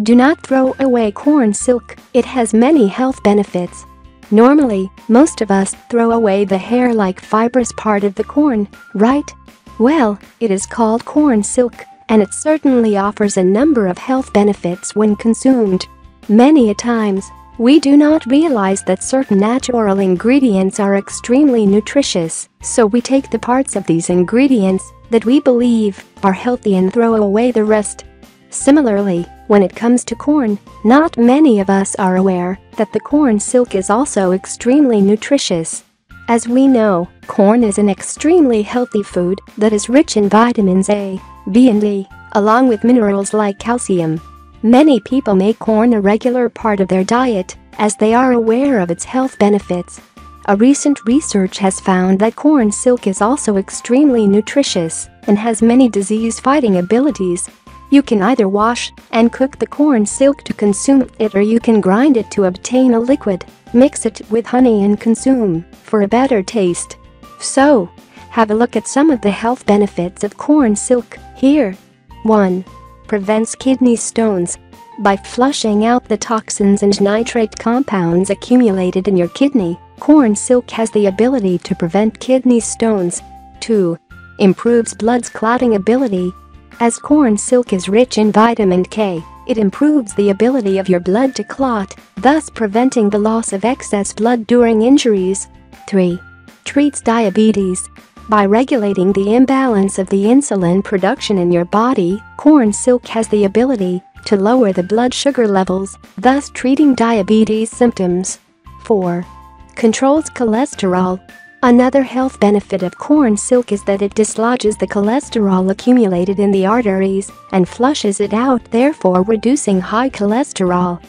Do not throw away corn silk, it has many health benefits. Normally, most of us throw away the hair-like fibrous part of the corn, right? Well, it is called corn silk, and it certainly offers a number of health benefits when consumed. Many a times, we do not realize that certain natural ingredients are extremely nutritious, so we take the parts of these ingredients that we believe are healthy and throw away the rest. Similarly, when it comes to corn, not many of us are aware that the corn silk is also extremely nutritious. As we know, corn is an extremely healthy food that is rich in vitamins A, B and E, along with minerals like calcium. Many people make corn a regular part of their diet, as they are aware of its health benefits. A recent research has found that corn silk is also extremely nutritious and has many disease-fighting abilities. You can either wash and cook the corn silk to consume it, or you can grind it to obtain a liquid, mix it with honey and consume for a better taste. So, have a look at some of the health benefits of corn silk here. 1. Prevents kidney stones. By flushing out the toxins and nitrate compounds accumulated in your kidney, corn silk has the ability to prevent kidney stones. 2. Improves blood's clotting ability. As corn silk is rich in vitamin K, it improves the ability of your blood to clot, thus preventing the loss of excess blood during injuries. 3. Treats diabetes. By regulating the imbalance of the insulin production in your body, corn silk has the ability to lower the blood sugar levels, thus treating diabetes symptoms. 4. Controls cholesterol. Another health benefit of corn silk is that it dislodges the cholesterol accumulated in the arteries and flushes it out, therefore reducing high cholesterol.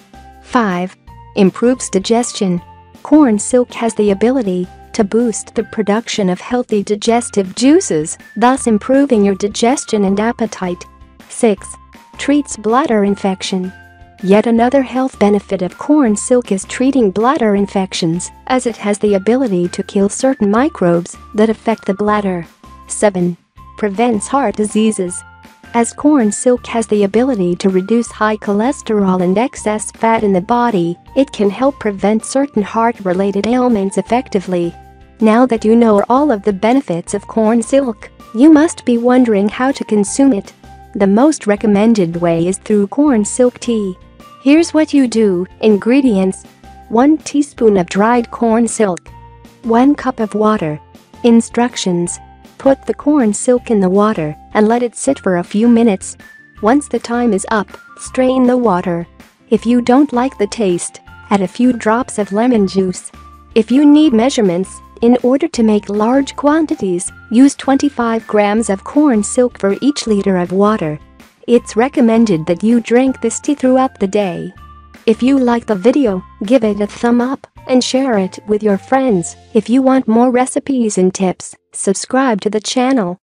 5. Improves digestion. Corn silk has the ability to boost the production of healthy digestive juices, thus improving your digestion and appetite. 6. Treats bladder infection. Yet another health benefit of corn silk is treating bladder infections, as it has the ability to kill certain microbes that affect the bladder. 7. Prevents heart diseases. As corn silk has the ability to reduce high cholesterol and excess fat in the body, it can help prevent certain heart-related ailments effectively. Now that you know all of the benefits of corn silk, you must be wondering how to consume it. The most recommended way is through corn silk tea. Here's what you do. Ingredients: 1 teaspoon of dried corn silk, 1 cup of water. Instructions: put the corn silk in the water and let it sit for a few minutes. Once the time is up, strain the water. If you don't like the taste, add a few drops of lemon juice. If you need measurements, in order to make large quantities, use 25 grams of corn silk for each liter of water. It's recommended that you drink this tea throughout the day. If you like the video, give it a thumb up and share it with your friends. If you want more recipes and tips, subscribe to the channel.